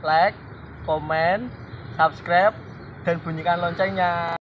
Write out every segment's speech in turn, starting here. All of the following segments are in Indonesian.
like, komen, subscribe, dan bunyikan loncengnya.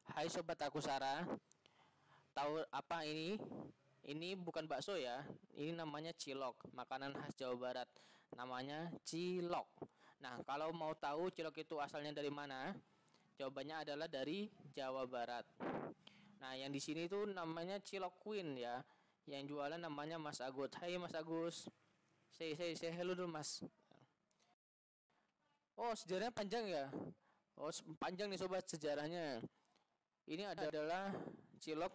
Hai sobat aku Sarah, tahu apa ini? Ini bukan bakso ya, ini namanya cilok, makanan khas Jawa Barat. Namanya cilok. Nah, kalau mau tahu cilok itu asalnya dari mana? Jawabannya adalah dari Jawa Barat. Nah, yang di sini itu namanya Cilok Queen ya. Yang jualan namanya Mas Agus. Hai Mas Agus. Say hello dulu Mas. Oh, sejarahnya panjang ya. Oh, panjang nih sobat sejarahnya. Ini adalah cilok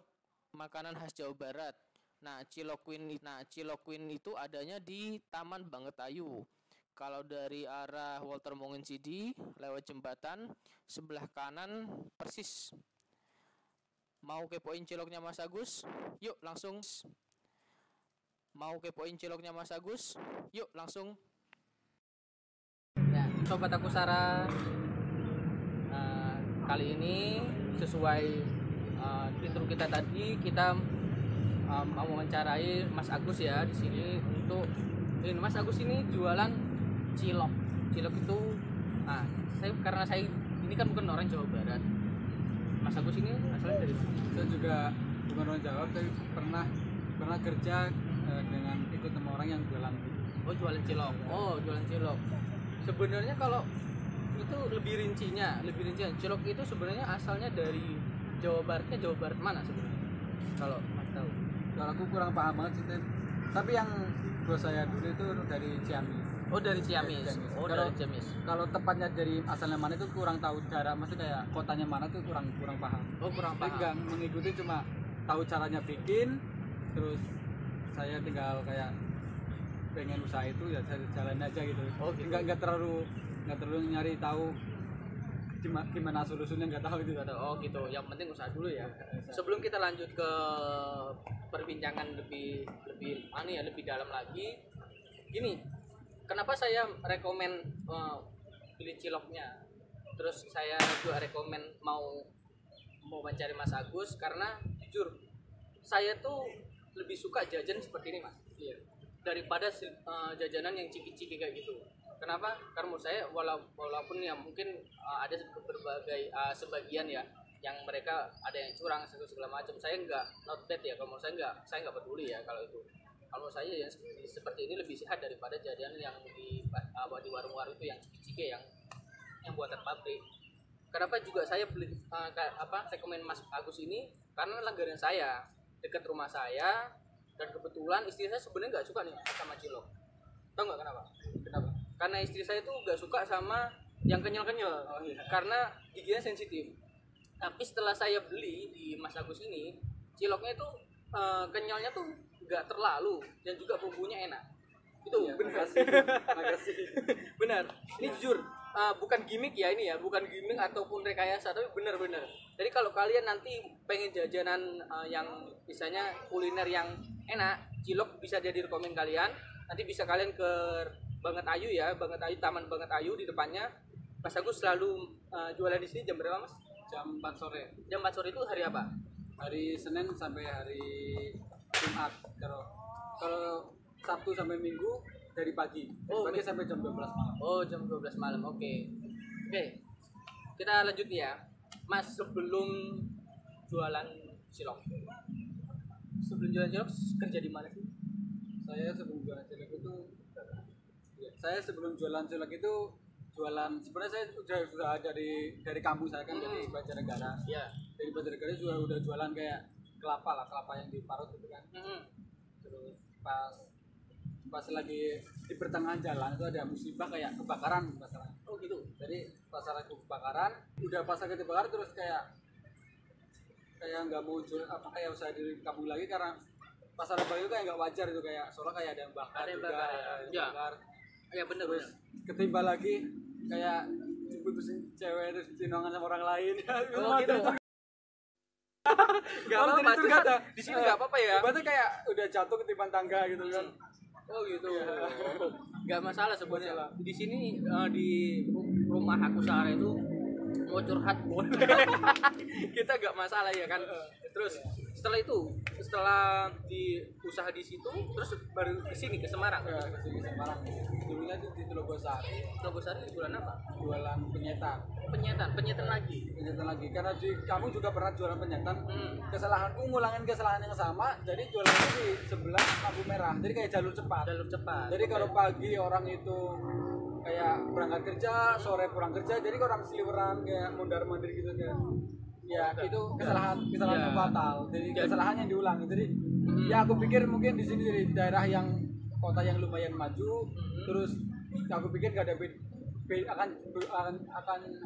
makanan khas Jawa Barat. Nah, Cilok Queen itu adanya di Taman Bangetayu. Kalau dari arah Walter Monginsidi lewat jembatan sebelah kanan persis. Mau kepoin ciloknya Mas Agus? Yuk langsung. Mau kepoin ciloknya Mas Agus? Yuk langsung. Ya, sobat aku Sarah. Kali ini sesuai intro kita tadi, kita mau mewawancarai Mas Agus ya di sini untuk ini. Mas Agus ini jualan cilok. Cilok itu, karena saya ini kan bukan orang Jawa Barat. Mas Agus ini asalnya dari mana? Saya juga bukan orang Jawa, tapi pernah kerja dengan ikut sama orang yang jualan. Oh, jualan cilok. Oh, jualan cilok. Sebenarnya kalau itu lebih rincinya cilok itu sebenarnya asalnya dari Jawa Barat mana sebenarnya? Kalau Mas tahu. Kalau aku kurang paham banget sih, tapi yang bos saya dulu itu dari Ciamis. Oh, dari Ciamis. Oh, kalau, dari Ciamis. Kalau tepatnya dari asalnya mana itu kurang tahu, daerah maksudnya kayak kotanya mana tuh kurang paham. Oh, kurang paham. Enggak mengikuti, cuma tahu caranya bikin, terus saya tinggal kayak pengen usaha itu ya saya jalan aja gitu. Oh, gitu. Enggak terlalu nyari tahu gimana solusinya, nggak tahu itu. Oh gitu, yang penting usaha dulu ya. Sebelum kita lanjut ke perbincangan lebih dalam lagi, gini, kenapa saya rekomen beli ciloknya, terus saya juga rekomen mau mencari Mas Agus, karena jujur saya tuh lebih suka jajan seperti ini Mas. Iya. Daripada jajanan yang ciki-ciki kayak gitu. Kenapa? Karena menurut saya walaupun ya mungkin ada berbagai sebagian ya yang mereka ada yang curang segala macam, saya nggak not that ya. Kalau menurut saya nggak peduli ya kalau itu. Kalau menurut saya yang seperti ini lebih sehat daripada jajanan yang di warung-warung itu yang ciki-ciki yang buatan pabrik. Kenapa juga saya beli rekomen Mas Agus ini? Karena langganan saya dekat rumah saya, dan kebetulan istri saya sebenarnya nggak suka nih sama cilok. Tahu nggak kenapa? Karena istri saya tuh nggak suka sama yang kenyal-kenyal. Oh, iya. Karena giginya sensitif. Tapi setelah saya beli di Mas Agus ini, ciloknya itu kenyalnya tuh nggak terlalu, dan juga bumbunya enak. Itu iya, benar. Makasih. Benar. Ini jujur, bukan gimmick ya ini ya, bukan gimmick ataupun rekayasa, tapi benar-benar. Jadi kalau kalian nanti pengen jajanan yang misalnya kuliner yang enak, cilok bisa jadi rekomen kalian. Nanti bisa kalian ke Bangetayu ya, Taman Bangetayu di depannya. Mas Agus selalu jualan di sini jam berapa Mas? Jam 4 sore. Jam 4 sore itu hari apa? Hari Senin sampai hari Jumat. Kalau Sabtu sampai Minggu dari pagi. Pagi sampai jam 12 malam. Oh, jam 12 malam. Oke. Kita lanjut ya. Mas, sebelum jualan cilok kerja di mana sih? Saya sebelum jualan cilok itu sebenarnya saya sudah ada dari kampung saya kan, dari Banjarnegara. Iya. Dari Banjarnegara juga udah jualan kayak kelapa yang diparut gitu kan. Terus pas pas lagi di pertengahan jalan itu ada musibah kayak kebakaran masalah. Oh gitu. Jadi pas lagi kebakaran, udah pas lagi kebakaran terus kayak nggak mau jual apa kayak usaha di kampung lagi karena pasar baru itu kayak nggak wajar itu kayak soalnya kayak ada yang bakar Ada yang juga, bakar, ya. ada yang Ya. bakar. Ya bener Terus bener. ketimpa lagi kayak diputusin cewek terus cinongan sama orang lain. Oh gitu. Gak Oh, apa-apa jadi itu tuh kata. di sini nggak apa-apa ya. Berarti kayak udah jatuh ketipan tangga gitu kan. Oh gitu. Iya. Nggak masalah sebenarnya. Masalah. Di sini di rumah aku Sahara itu mau curhat boleh. Kita nggak masalah ya kan. Terus setelah di usaha di situ terus baru ke sini ke Semarang. Ya, kesini Semarang. Dulunya tuh di Telogosari Telogosari bulan apa? jualan penyetan. Penyetan lagi. Penyetan lagi karena kamu juga pernah jualan penyetan. Hmm. Kesalahanku ngulangin kesalahan yang sama, jadi jualannya di sebelah lampu merah. Jadi kayak jalur cepat. Jalur cepat. Jadi kalau pagi orang itu kayak berangkat kerja, sore pulang kerja, jadi orang seliweran kayak mondar-mandir gitu kan. Ya itu kesalahan Ya. fatal. Jadi Ya. kesalahan yang diulangi. Jadi ya aku pikir mungkin di sini di daerah yang kota yang lumayan maju, terus aku pikir gak ada akan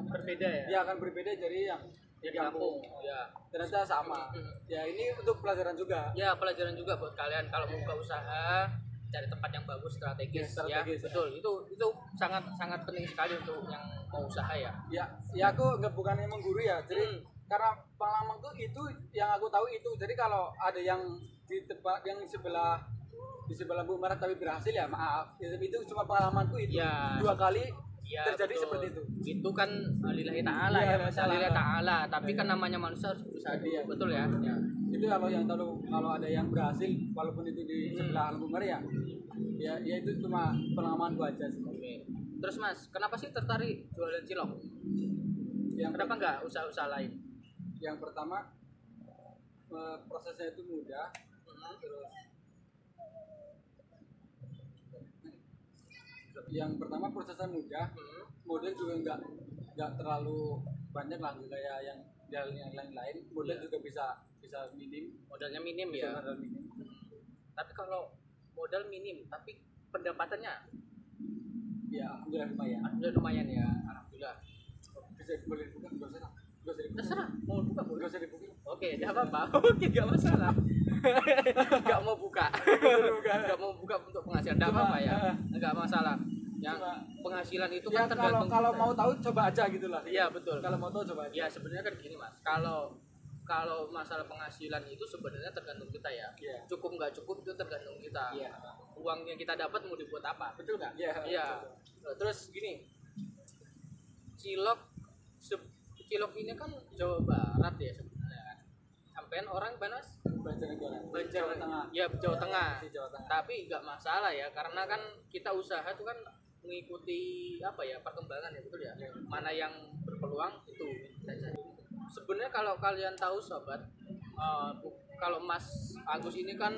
Berbeda ya. ya akan berbeda dari yang Di di kampung. Ya. Ternyata sama. Ya ini untuk pelajaran juga. Ya pelajaran juga buat kalian kalau mau buka usaha cari tempat yang bagus strategis, Ya, strategis, ya. Betul. Itu sangat sangat penting sekali untuk yang mau usaha ya. Ya aku nggak bukannya mengguru ya. Jadi karena pengalamanku itu yang aku tahu itu. Jadi kalau ada yang di tempat yang di sebelah Bu Marat tapi berhasil ya maaf. Itu cuma pengalamanku itu. Ya. 2 kali Ya, terjadi betul. seperti itu. Itu kan lillahi ta'ala Iya, ya, masalah. lillahi ta'ala, tapi kan namanya manusia harus berusaha dulu. Iya. Betul ya. Ya. Itu kalau yang tahu kalau ada yang berhasil walaupun itu di sebelah Bu Marat ya itu cuma pengalamanku aja sih. Oke. Terus Mas, kenapa sih tertarik jualan cilok? Yang Kenapa enggak usaha-usaha lain? Yang pertama prosesnya itu mudah, terus yang pertama prosesnya mudah, model juga nggak terlalu banyak lah kayak yang jalan yang lain-lain, model juga bisa minim, Modalnya minim bisa ya. modal minim. Tapi kalau modal minim tapi pendapatannya Ya alhamdulillah lumayan. udah lumayan ya, alhamdulillah. Bisa boleh dibuka nggak usah dibuka. Terserah mau buka boleh. Nggak usah dibuka. Oke, tidak apa-apa. Oke, nggak masalah. Nggak mau buka. Nggak mau buka untuk penghasilan. Tidak Cuma, apa-apa ya. Nggak masalah. Yang Cuma- penghasilan itu Ya kan tergantung kalau kita. mau tahu coba aja gitu lah. Iya betul. Kalau mau tahu coba aja. Ya sebenarnya kan gini Mas. Kalau masalah penghasilan itu sebenarnya tergantung kita ya. Iya. Cukup nggak cukup itu tergantung kita. Iya. Uang yang kita dapat mau dibuat apa? Betul nggak? Iya, Iya. Terus gini. Cilok ini kan Jawa Barat ya sebenarnya kan. Sampean orang Banas? Banjarnegara. Jawa Tengah. Ya Jawa Tengah. Masih Jawa Tengah. Tapi nggak masalah ya karena kan kita usaha itu kan mengikuti apa ya perkembangan ya betul ya. Mana yang berpeluang itu saja. Sebenarnya kalau kalian tahu sobat, kalau Mas Agus ini kan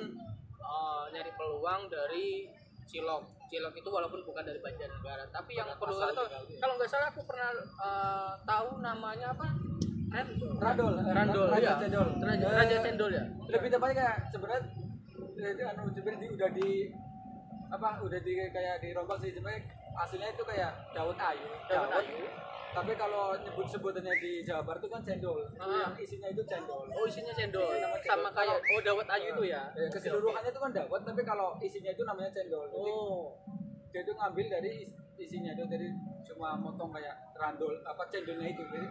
nyari peluang dari cilok. Cilok itu walaupun bukan dari Banjarnegara, tapi yang peluang itu kalau nggak salah aku pernah tahu namanya apa? Radol. Randol Raja ya. Cendol. Raja Cendol ya. Lebih tepatnya kayak sebenarnya udah di kayak dirombak sih sebenarnya aslinya itu kayak Dawet Ayu. Dawet Ayu. Tapi kalau sebutannya di Jawa Barat itu kan cendol. Ah. Yang isinya itu cendol. Oh isinya cendol, Iya, namanya sama cendol. kayak dawet ayu itu ya. Keseluruhannya itu kan dawet tapi kalau isinya itu namanya cendol. Jadi Oh, dia itu ngambil dari isinya itu dari cuma motong kayak randol apa cendolnya itu jadi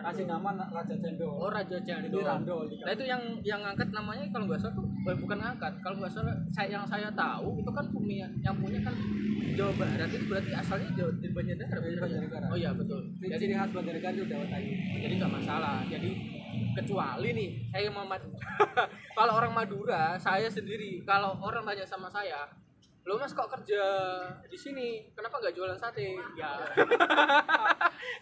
kasih nama Raja Cendol. oh Raja Jadi Cendol. randol. Nah itu yang ngangkat namanya kalau nggak salah tuh bukan ngangkat, kalau nggak salah yang saya tahu itu kan yang punya kan Jawa Barat itu berarti asalnya di Banjarnegara. Dari Banjarnegara. Oh iya betul. Jadi ciri khas Banjarnegara itu dawet ayu. Jadi nggak masalah. Jadi kecuali nih saya mau Madura. Kalau orang Madura saya sendiri kalau orang tanya sama saya, lo Mas kok kerja di sini, kenapa nggak jualan sate? Ya.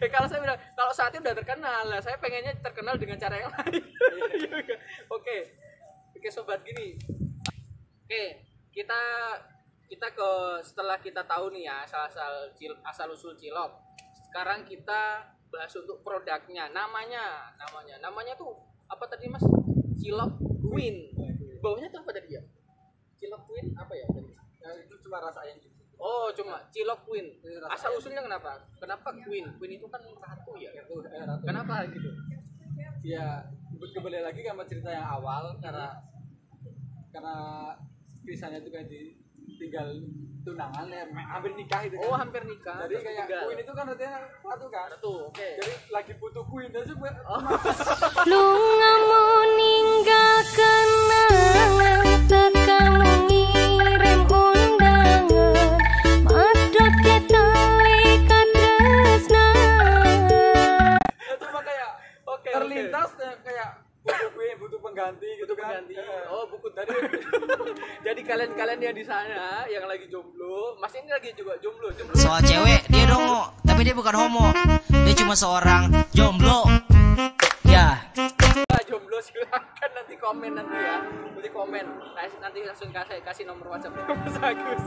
Kalau saya bilang kalau sate udah terkenal lah, saya pengennya terkenal dengan cara yang lain. Oke, sobat gini. Oke, kita ke setelah kita tahu nih ya asal usul cilok. Sekarang kita bahas untuk produknya. Namanya tuh apa tadi Mas? Cilok Queen. Baunya tuh apa tadi ya? Cilok Queen apa ya tadi? Nah, itu cuma rasa ayam gitu. Oh, cuma cilok Queen. Rasa Asal ayam. usulnya kenapa? Kenapa Queen? Queen itu kan ratu ya. Itu ratu. Kenapa gitu? Ya kembali lagi sama cerita yang awal karena kisahnya itu kayak tinggal tunangan ya hampir nikah itu kan. Oh, hampir nikah. Jadi terus kayak tinggal. Queen itu kan artinya ratu kan. Ratu, oke. Jadi lagi butuh Queen aja Lunga mau ninggalkan kenangan tekan mengirim undangan madot ketali kadresna cuma kayak Oke, terlintas kayak butuh Queen, butuh pengganti gitu Butuh kan. pengganti. Oh, buku tadi. Jadi kalian yang di sana yang lagi jomblo, Mas ini lagi juga jomblo. Soal cewek dia dongo, tapi dia bukan homo. Dia cuma seorang jomblo. Ya. Jomblo silakan nanti komen nanti ya. Nanti komen. Nanti langsung kasih nomor WhatsApp Mas Agus.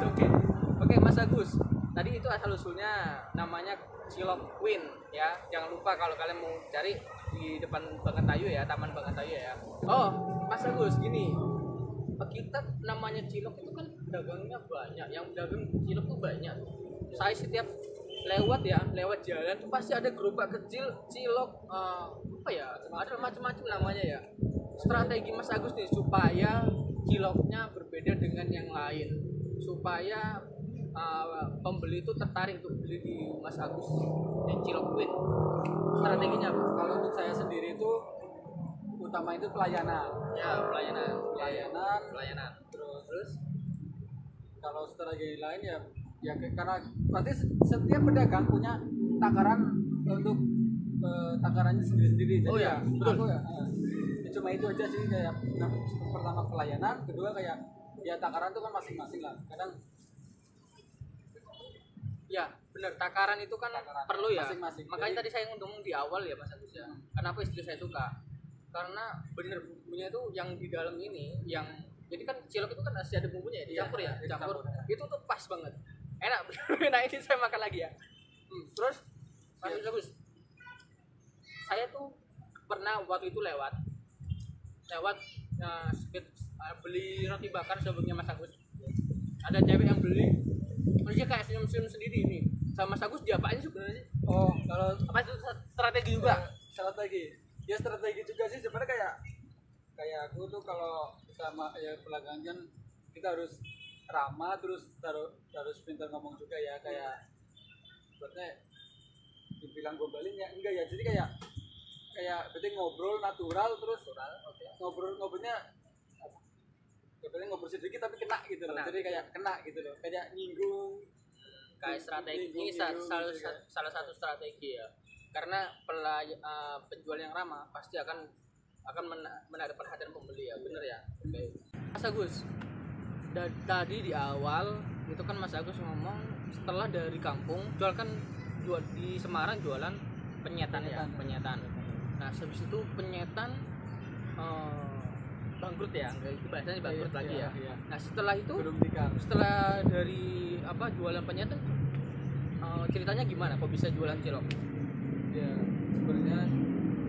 Oke, Mas Agus. Tadi itu asal usulnya namanya Cilok Queen ya. Jangan lupa kalau kalian mau cari di depan Banget Ayu ya, Taman Banget Ayu ya. Oh, Mas Agus gini. Kita namanya cilok itu kan dagangnya banyak, yang dagang cilok tuh banyak. Saya setiap lewat jalan tuh pasti ada gerobak kecil cilok apa ya, ada macam-macam namanya ya. Strategi Mas Agus nih supaya ciloknya berbeda dengan yang lain, supaya pembeli itu tertarik untuk beli di Mas Agus di Cilok Queen. Strateginya apa? Kalau untuk saya sendiri itu utama itu pelayanan. Ya, pelayanan. Terus kalau strategi lain ya karena pasti setiap pedagang punya takaran untuk takarannya sendiri-sendiri. Jadi Oh ya, betul. aku ya cuma itu aja sih kayak pertama pelayanan, kedua kayak ya takaran itu kan masing-masing lah. Kadang Ya, benar. Takaran itu kan Takaran perlu ya. masing-masing. Makanya Jadi- tadi saya ngomong di awal ya Mas Agus ya. Kenapa istri saya suka? Karena bener bumbunya itu yang di dalam ini, yang jadi kan cilok itu kan masih ada bumbunya ya, dicampur ya, dicampur. Itu tuh pas banget. Enak. Nah, ini saya makan lagi ya. Terus Mas Agus, saya tuh pernah waktu itu lewat beli roti bakar sebelumnya Mas Agus. Ada cewek yang beli, terus dia kayak senyum-senyum sendiri nih. Sama Mas Agus diapain sebenarnya? oh kalau Apa itu strategi juga? strategi juga sih sebenarnya kayak aku tuh kalau sama ya pelanggan kan kita harus ramah, terus harus pintar ngomong juga ya, kayak sebenarnya dibilang gombalin ya enggak ya, jadi kayak berarti ngobrol natural, terus ngobrolnya ngobrol sedikit tapi kena gitu loh. Kena. Jadi kayak kena gitu loh, kayak nyinggung Kayak strategi ini Nyinggung, salah satu strategi ya. Karena penjual yang ramah pasti akan menarik perhatian pembeli ya, bener ya. Oke. Mas Agus, tadi di awal itu kan Mas Agus ngomong setelah dari kampung jual di Semarang jualan penyetan ya, penyetan. Nah, habis itu penyetan bangkrut ya, itu bahasanya bangkrut lagi ya. iya. Nah, setelah itu Belum nikah. setelah dari jualan penyetan ceritanya gimana kok bisa jualan cilok? Ya sebenarnya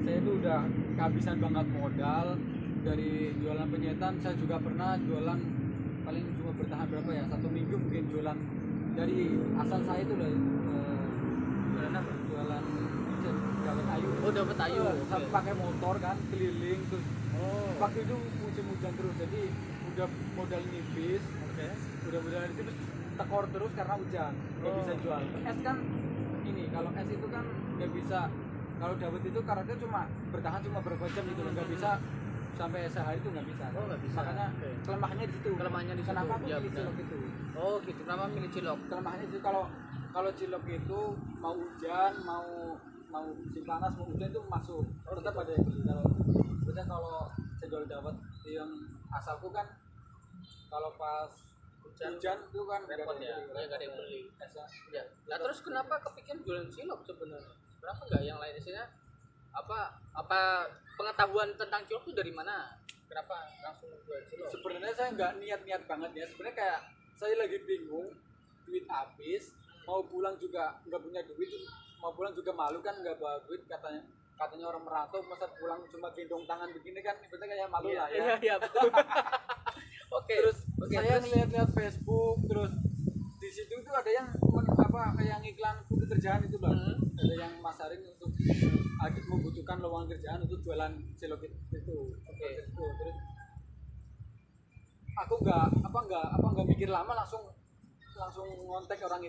saya itu udah kehabisan banget modal dari jualan penyetan. Saya juga pernah jualan paling cuma bertahan berapa ya, 1 minggu mungkin jualan dari asal saya itu loh, Jualan apa? jualan dapat ayu. Oh, dapat ayu. Saya Oke. pakai motor kan keliling, terus Oh. waktu itu musim hujan terus, jadi udah modal nipis, Oke. udah modal nipis tekor terus karena hujan, nggak Oh. bisa jual. Es kan ini, kalau es itu kan nggak bisa, kalau dawet itu karetnya cuma bertahan cuma beberapa jam gitu loh, nggak bisa sampai sehari itu nggak bisa. Oh, nggak bisa. Makanya Oke. kelemahannya di situ. Kelemahannya di situ. Kenapa aku Ya, pilih benar. cilok itu? Oh, gitu. Kenapa milih cilok? Kelemahannya itu kalau cilok itu mau hujan, mau musim panas, mau hujan itu masuk. Tetap ada yang beli. Biasanya kalau saya jual dawet yang asalku kan kalau pas hujan itu kan nggak Repot ada ya. yang beli. Iya, nggak ada yang beli. Esnya. Ya. Nah, terus kenapa kepikiran jualan cilok sebenarnya? Kenapa nggak yang lain isinya? Apa pengetahuan tentang cilok itu dari mana? Kenapa langsung jual cilok? Sebenarnya saya nggak niat banget ya. Sebenarnya kayak saya lagi bingung, duit habis, mau pulang juga nggak punya duit, mau pulang juga malu kan nggak bawa duit, katanya orang merantau masa pulang cuma gendong tangan begini kan, ibaratnya kayak malu lah ya. Iya, betul. Oke. Terus Oke, saya terus? ngeliat-liat Facebook, terus di situ tuh ada yang yang iklan pekerjaan itu bang, ada yang masarin untuk adik membutuhkan lowongan kerjaan untuk jualan cilok itu. Oke. Terus aku nggak mikir lama, langsung ngontek orang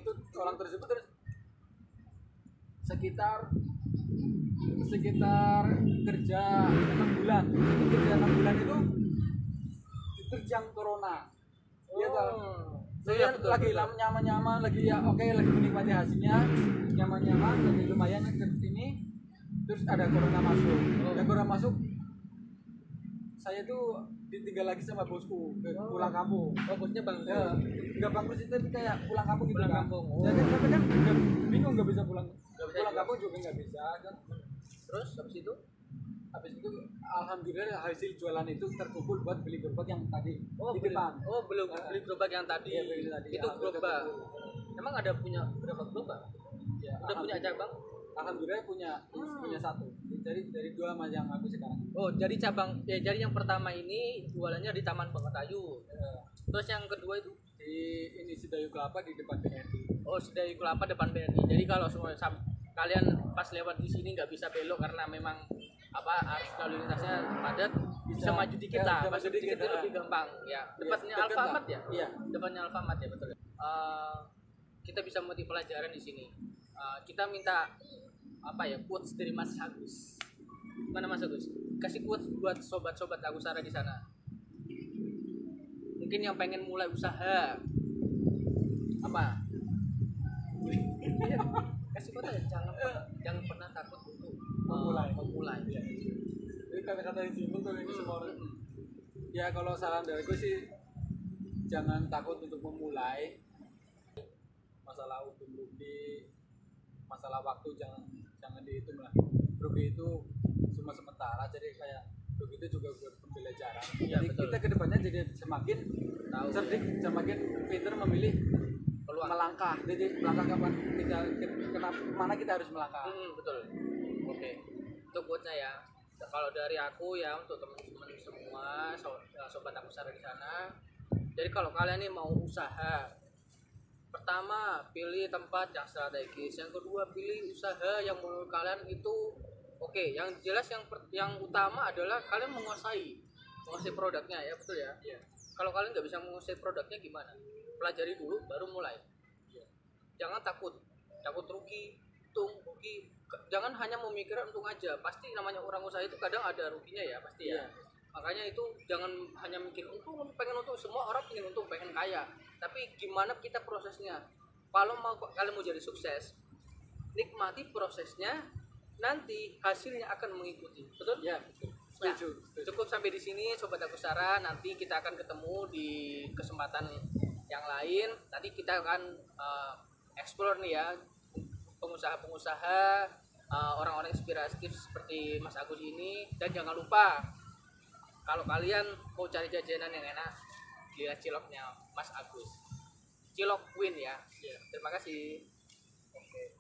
tersebut. Terus sekitar kerja 6 bulan. Kerja 6 bulan itu diterjang corona. Iya toh. Saya lagi nyaman-nyaman, lagi ya oke, lagi menikmati hasilnya, nyaman-nyaman, lagi lumayan ini. Terus ada corona masuk. Dan corona masuk, saya tuh ditinggal lagi sama bosku, pulang kampung. Oh, bosnya bang. Ya, nggak bangkrut sih, tapi kayak pulang kampung gitu. Pulang kan. kampung. Jadi saya kan udah bingung, nggak bisa pulang kampung juga nggak bisa kan. Terus habis itu alhamdulillah hasil jualan itu terkumpul buat beli gerobak yang tadi di depan. Beli gerobak yang tadi. Iya, beli tadi. Itu gerobak. Emang ada punya berapa gerobak? Ya, Udah punya cabang? Alhamdulillah punya satu. Dari 2 mas yang aku sekarang. Oh, jadi jadi yang pertama ini jualannya di Taman Bangetayu. Terus yang kedua itu Di ini Sedayu Kelapa di depan BNI. oh, Sedayu Kelapa depan BNI. Jadi kalau semua kalian pas lewat di sini nggak bisa belok karena memang arus lalu lintasnya padat, bisa maju dikit lah, maju dikit itu lebih gampang ya. Depannya dekat Alfamart lah. ya? Iya. Depannya Alfamart ya, betul. Kita bisa memetik pelajaran di sini. Kita minta quotes dari Mas Agus. Mana Mas Agus? Kasih quotes buat sobat-sobat Agusara di sana. Mungkin yang pengen mulai usaha apa? Kasih quotes ya, jangan pernah takut untuk memulai. Jadi kata-kata yang simpel tuh ini semua orang. Ya kalau saran dari gue sih jangan takut untuk memulai. Masalah untung rugi, masalah waktu jangan dihitung lah. Rugi itu cuma sementara, jadi kayak rugi itu juga buat pembelajaran. Iya, Jadi betul. kita kedepannya jadi semakin cerdik, semakin pintar memilih Peluang. melangkah. Jadi melangkah kapan kemana kita harus melangkah. Betul. Oke. Itu quotes-nya ya. Kalau dari aku ya, untuk teman-teman semua sobat Agusara di sana. Jadi kalau kalian nih mau usaha, pertama pilih tempat yang strategis, yang kedua pilih usaha yang menurut kalian itu oke. Yang jelas yang utama adalah kalian menguasai produknya ya, betul ya. Iya. Kalau kalian nggak bisa menguasai produknya gimana? Pelajari dulu baru mulai. Jangan takut rugi, untung rugi. Jangan hanya memikirkan untung aja. Pasti namanya orang usaha itu kadang ada ruginya ya, pasti ya. Iya. Makanya itu jangan hanya mikir untung, pengen untung. Semua orang pengen untung, pengen kaya. Tapi gimana kita prosesnya? Kalau kalian mau jadi sukses, nikmati prosesnya. Nanti hasilnya akan mengikuti. Betul? Ya, Nah, setuju. cukup sampai di sini Sobat Agusara. Nanti kita akan ketemu di kesempatan yang lain. Nanti kita akan explore nih ya pengusaha-pengusaha, orang-orang inspiratif seperti Mas Agus ini. Dan jangan lupa kalau kalian mau cari jajanan yang enak, lihat ciloknya Mas Agus. Cilok Win ya. Terima kasih. Oke.